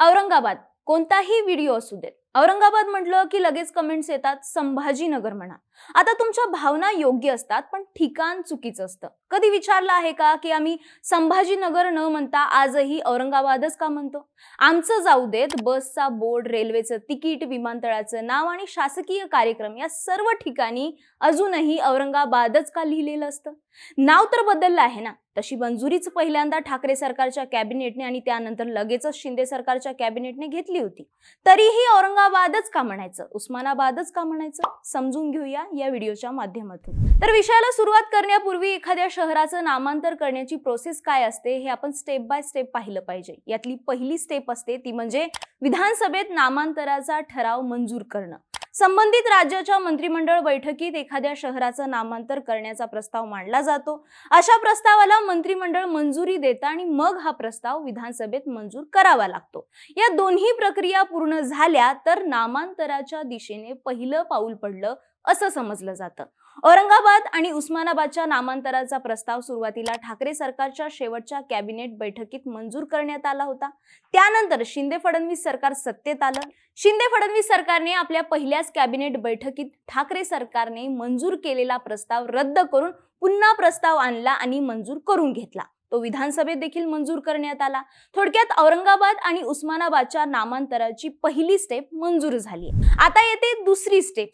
औरंगाबाद कोणताही व्हिडिओ असू देत, औरंगाबाद म्हटलं की लगेच कमेंट्स येतात संभाजीनगर म्हणा। आता तुमच्या भावना योग्य असतात पण ठिकाण चुकीचं असतं। कधी विचारलं आहे का की आम्ही संभाजीनगर न म्हणता आजही औरंगाबादच का म्हणतो? आमचं जाऊ देत, बसचा बोर्ड, रेल्वेचं तिकीट, विमानतळाचं नाव आणि शासकीय कार्यक्रम या सर्व ठिकाणी अजूनही औरंगाबादच का लिहिलेलं असतं? नाव तर बदललं आहे ना। तशी मंजुरीच पहिल्यांदा ठाकरे सरकारच्या कॅबिनेटने आणि त्यानंतर लगेचच शिंदे सरकारच्या कॅबिनेटने घेतली होती। तरीही औरंगाबादच का म्हणायचं, उस्मानाबादच का म्हणायचं, समजून घेऊया या व्हिडिओच्या माध्यमातून। तर विषयाला सुरुवात करण्यापूर्वी एखाद्या शहराचं नामांतर करण्याची प्रोसेस काय असते हे आपण स्टेप बाय स्टेप पाहिलं पाहिजे। यातली पहिली स्टेप असते ती म्हणजे विधानसभेत नामांतराचा ठराव मंजूर करणं। संबंधित राज्याच्या मंत्रिमंडळ बैठकीत एखाद्या शहराचं नामांतर करण्याचा प्रस्ताव मांडला जातो। अशा प्रस्तावाला मंत्रिमंडळ मंजुरी देतं आणि मग हा प्रस्ताव विधानसभेत मंजूर करावा लागतो। या दोन्ही प्रक्रिया पूर्ण झाल्या तर नामांतराच्या दिशेने पहिलं पाऊल पडलं असं समजलं जातं। औरंगाबाद आणि उस्मानाबादच्या नामांतराचा प्रस्ताव सुरुवातीला ठाकरे सरकारच्या शेवटच्या कॅबिनेट बैठकीत मंजूर करण्यात आला होता। त्यानंतर शिंदे फडणवीस सरकार सत्तेत आलं। शिंदे फडणवीस सरकारने आपल्या पहिल्याच कॅबिनेट बैठकीत ठाकरे सरकारने मंजूर केलेला प्रस्ताव रद्द करून पुन्हा प्रस्ताव आणला आणि मंजूर करून घेतला। तो विधानसभेत देखील मंजूर करण्यात आला। थोडक्यात औरंगाबाद आणि उस्मानाबादच्या नामांतराची पहिली स्टेप मंजूर झाली। आता येते दुसरी स्टेप,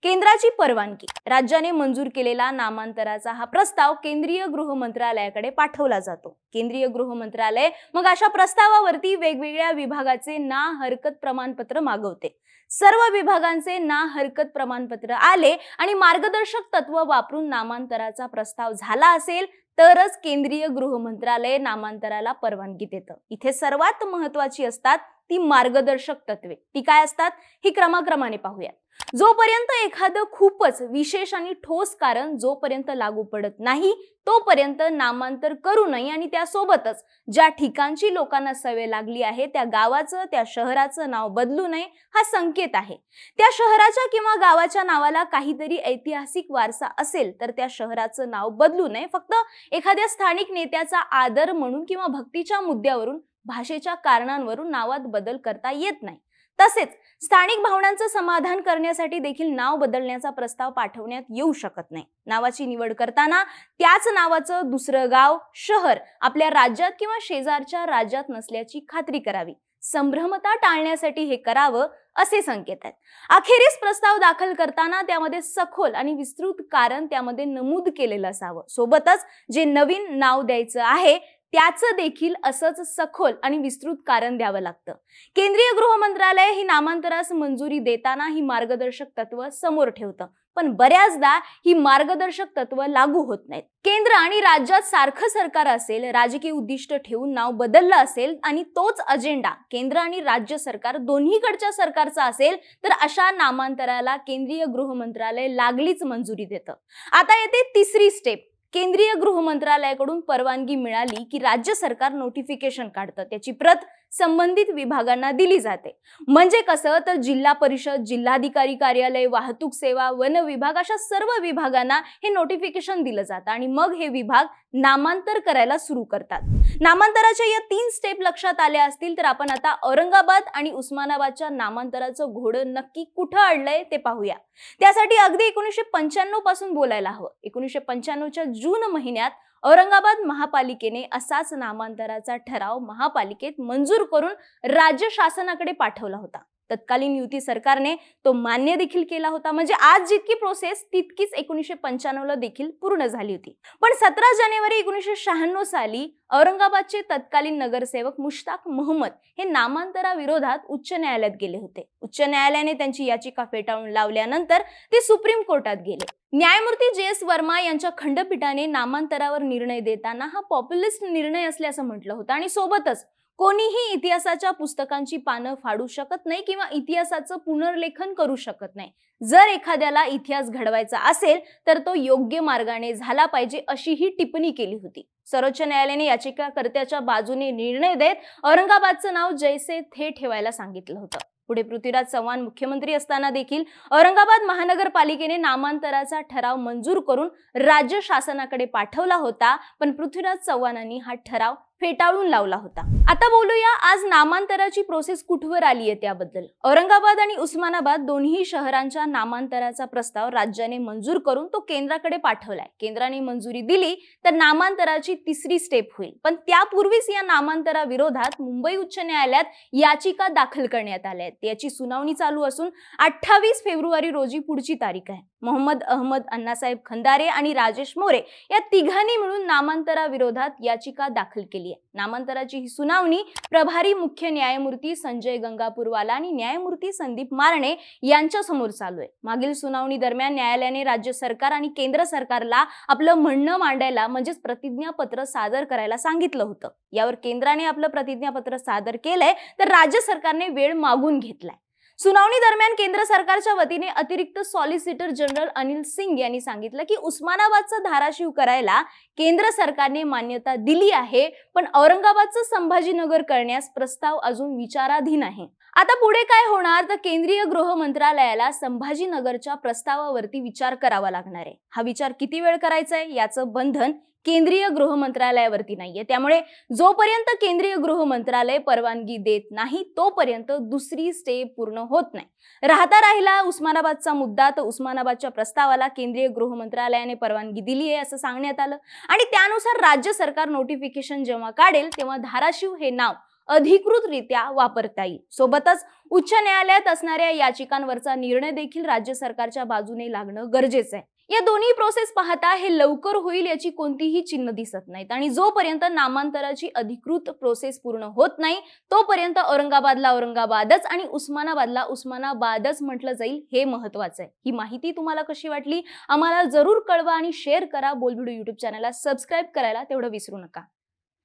केंद्राची परवानगी। राज्याने मंजूर केलेला नामांतराचा हा प्रस्ताव केंद्रीय गृह मंत्रालयाकडे पाठवला जातो। केंद्रीय गृह मंत्रालय मग अशा प्रस्तावावरती वेगवेगळ्या विभागाचे ना हरकत प्रमाणपत्र मागवते। सर्व विभागांचे ना हरकत प्रमाणपत्र आले आणि मार्गदर्शक तत्व वापरून नामांतराचा प्रस्ताव झाला असेल तरच केंद्रीय गृह मंत्रालय नामांतराला परवानगी देतं। इथे सर्वात महत्त्वाची असतात ती मार्गदर्शक तत्वे। ती काय असतात ही क्रमाक्रमाने पाहूया। जोपर्यंत एखादं खूपच विशेष आणि ठोस कारण जोपर्यंत लागू पडत नाही तोपर्यंत नामांतर करू नये आणि त्यासोबतच ज्या ठिकाणची लोकांना सवय लागली आहे त्या गावाचं, त्या शहराचं नाव बदलू नये हा संकेत आहे। त्या शहराच्या किंवा गावाच्या नावाला काहीतरी ऐतिहासिक वारसा असेल तर त्या शहराचं नाव बदलू नये। फक्त एखाद्या स्थानिक नेत्याचा आदर म्हणून किंवा भक्तीच्या मुद्द्यावरून, भाषेच्या कारणांवरून नावात बदल करता येत नाही। तसेच स्थानिक भावनांचं समाधान करण्यासाठी देखील नाव बदलण्याचा प्रस्ताव पाठवण्यात येऊ शकत नाही। नावाची निवड करताना त्याच नावाचं दुसरं गाव, शहर आपल्या राज्यात किंवा शेजारच्या राज्यात नसल्याची खात्री करावी। संभ्रमता टाळण्यासाठी हे करावं असे संकेत आहेत। अखेरीस प्रस्ताव दाखल करताना त्यामध्ये सखोल आणि विस्तृत कारण त्यामध्ये नमूद केलेलं असावं। सोबतच जे नवीन नाव द्यायचं आहे त्याचं देखील असंच सखोल आणि विस्तृत कारण द्यावं लागतं। केंद्रीय गृह मंत्रालय ही नामांतरास मंजुरी देताना ही मार्गदर्शक तत्व समोर ठेवतं, पण बऱ्याचदा ही मार्गदर्शक तत्व लागू होत नाहीत। केंद्र आणि राज्यात सारखं सरकार असेल, राजकीय उद्दिष्ट ठेवून नाव बदललं असेल आणि तोच अजेंडा केंद्र आणि राज्य सरकार दोन्हीकडच्या सरकारचा असेल तर अशा नामांतराला केंद्रीय गृह मंत्रालय लागलीच मंजुरी देतं। आता येते तिसरी स्टेप, केंद्रीय गृह मंत्रालयाकडून परवानगी मिळाली की राज्य सरकार नोटिफिकेशन काढतं, त्याची प्रत संबंधित विभागांना दिली जाते। म्हणजे कसं तर जिल्हा परिषद, जिल्हाधिकारी कार्यालय, वाहतूक सेवा, वन विभाग अशा सर्व विभागांना हे नोटिफिकेशन दिलं जातं आणि मग हे विभाग नामांतर करायला सुरू करतात। नामांतराच्या या 3 स्टेप लक्षात आल्या असतील तर आपण आता औरंगाबाद आणि उस्मानाबादच्या नामांतराचं घोडं नक्की कुठं अडलंय ते पाहूया। त्यासाठी अगदी 1995 पासून बोलायला हवं। 1995च्या जून महिन्यात औरंगाबाद महापालिकेने असाच नामांतराचा ठराव महापालिकेत मंजूर करून राज्य शासनाकडे पाठवला होता। तत्कालीन युती सरकारने तो मान्य देखील केला होता। म्हणजे आज जितकी प्रोसेस तितकीच 1995ला देखील पूर्ण झाली होती। पण 17 जानेवारी 1996 साली औरंगाबादचे तत्कालीन नगरसेवक मुश्ताक मोहम्मद हे नामांतराविरोधात उच्च न्यायालयात गेले होते। उच्च न्यायालयाने त्यांची याचिका फेटाळून लावल्यानंतर ते सुप्रीम कोर्टात गेले। न्यायमूर्ती JS वर्मा यांच्या खंडपीठाने नामांतरावर निर्णय देताना हा पॉप्युलिस्ट निर्णय असल्याचं म्हटलं होतं आणि सोबतच कोणीही इतिहासाच्या पुस्तकांची पानं फाडू शकत नाही किंवा इतिहासाचं पुनर्लेखन करू शकत नाही। जर एखाद्याला इतिहास घडवायचा असेल तर तो योग्य मार्गाने झाला पाहिजे अशी ही टिप्पणी केली होती। सर्वोच्च न्यायालयाने याचिकाकर्त्याच्या बाजूने निर्णय देत औरंगाबादचं नाव जैसे थे ठेवायला सांगितलं होतं। पुढे पृथ्वीराज चव्हाण मुख्यमंत्री असताना देखील औरंगाबाद महानगरपालिकेने नामांतराचा ठराव मंजूर करून राज्य शासनाकडे पाठवला होता, पण पृथ्वीराज चव्हाणांनी हा ठराव फेटाळून लावला होता। आता बोलूया आज नामांतराची प्रोसेस कुठवर आली आहे त्याबद्दल। औरंगाबाद आणि उस्मानाबाद दोन्ही शहरांच्या नामांतराचा प्रस्ताव राज्याने मंजूर करून तो केंद्राकडे पाठवलाय। केंद्राने मंजुरी दिली तर नामांतराची तिसरी स्टेप होईल, पण त्यापूर्वीच या नामांतराविरोधात मुंबई उच्च न्यायालयात याचिका दाखल करण्यात आल्या आहेत। याची सुनावणी चालू असून 28 फेब्रुवारी रोजी पुढची तारीख आहे। मोहम्मद अहमद, अण्णासाहेब खंदारे आणि राजेश मोरे या तिघांनी मिळून नामांतराविरोधात याचिका दाखल केली आहे। नामांतराची ही सुनावणी प्रभारी मुख्य न्यायमूर्ती संजय गंगापूरवाला आणि न्यायमूर्ती संदीप मारणे यांच्या समोर चालू आहे। मागील सुनावणी दरम्यान न्यायालयाने राज्य सरकार आणि केंद्र सरकारला आपलं म्हणणं मांडायला म्हणजेच प्रतिज्ञापत्र सादर करायला सांगितलं होतं। यावर केंद्राने आपलं प्रतिज्ञापत्र सादर केलंय तर राज्य सरकारने वेळ मागून घेतलाय। सुनावणी दरम्यान केंद्र सरकारच्या वतीने अतिरिक्त सॉलिसिटर जनरल अनिल सिंग यांनी सांगितलं की उस्मानाबादचं धाराशिव करायला केंद्र सरकारने मान्यता दिली आहे, पण औरंगाबादचं संभाजीनगर करण्यास प्रस्ताव अजून विचाराधीन आहे। आता पुढे काय होणार तर केंद्रीय गृह मंत्रालयाला संभाजीनगरच्या प्रस्तावावरती विचार करावा लागणार आहे। हा विचार किती वेळ करायचा आहे याचं बंधन केंद्रीय गृह मंत्रालयावरती नाहीये, त्यामुळे जोपर्यंत केंद्रीय गृह मंत्रालय परवानगी देत नाही तोपर्यंत दुसरी स्टेप पूर्ण होत नाही। राहिला उस्मानाबादचा मुद्दा, तर उस्मानाबादच्या प्रस्तावाला केंद्रीय गृह मंत्रालयाने परवानगी दिली आहे असं सांगण्यात आलं आणि त्यानुसार राज्य सरकार नोटिफिकेशन जेव्हा काढेल तेव्हा धाराशिव हे नाव अधिकृतरित्या वापरता येईल। सोबतच उच्च न्यायालयात असणाऱ्या याचिकांवरचा निर्णय देखील राज्य सरकारच्या बाजूने लागणं गरजेचं आहे। या दोन्ही प्रोसेस पाहता हे लवकर होईल याची कोणतीही चिन्ह दिसत नाहीत आणि जोपर्यंत नामांतराची अधिकृत प्रोसेस पूर्ण होत नाही तोपर्यंत औरंगाबादला औरंगाबादच आणि उस्मानाबादला उस्मानाबादच म्हटलं जाईल, हे महत्त्वाचं आहे। ही माहिती तुम्हाला कशी वाटली आम्हाला जरूर कळवा आणि शेअर करा। बोलबिडू YouTube चॅनलला सबस्क्राईब करायला तेवढं विसरू नका।